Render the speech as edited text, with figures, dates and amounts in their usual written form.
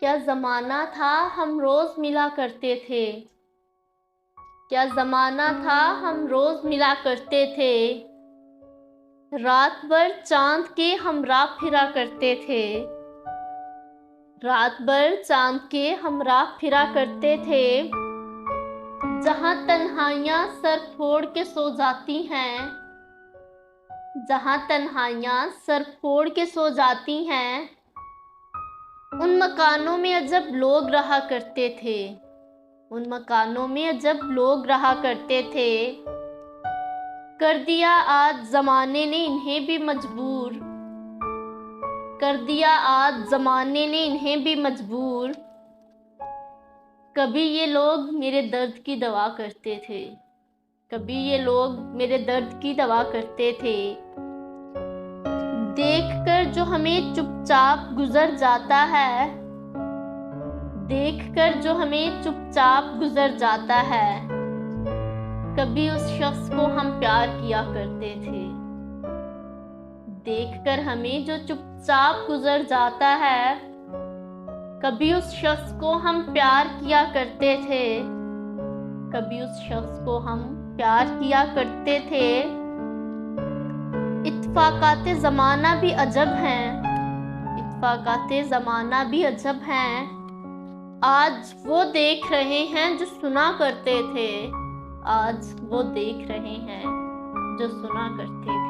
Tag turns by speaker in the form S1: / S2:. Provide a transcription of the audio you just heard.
S1: क्या ज़माना था हम रोज़ मिला करते थे। क्या ज़माना था हम रोज़ मिला करते थे। रात भर चाँद के हम राह फिरा करते थे। रात भर चाँद के हम राह फिरा करते थे। जहाँ तन्हाइयाँ सर फोड़ के सो जाती हैं। जहाँ तन्हाइयाँ सर फोड़ के सो जाती हैं। उन मकानों में अजब लोग रहा करते थे। उन मकानों में अजब लोग रहा करते थे। कर दिया आज ज़माने ने इन्हें भी मजबूर। कर दिया आज ज़माने ने इन्हें भी मजबूर। कभी ये लोग मेरे दर्द की दवा करते थे। कभी ये लोग मेरे दर्द की दवा करते थे। देखकर जो हमें चुपचाप गुजर जाता है। देखकर जो हमें चुपचाप गुजर जाता है। कभी उस शख्स को हम प्यार किया करते थे। देखकर हमें जो चुपचाप गुजर जाता है। कभी उस शख्स को हम प्यार किया करते थे। कभी उस शख्स को हम प्यार किया करते थे। इत्फाकाते ज़माना भी अजब हैं। इत्फाकाते ज़माना भी अजब हैं। आज वो देख रहे हैं जो सुना करते थे। आज वो देख रहे हैं जो सुना करते थे।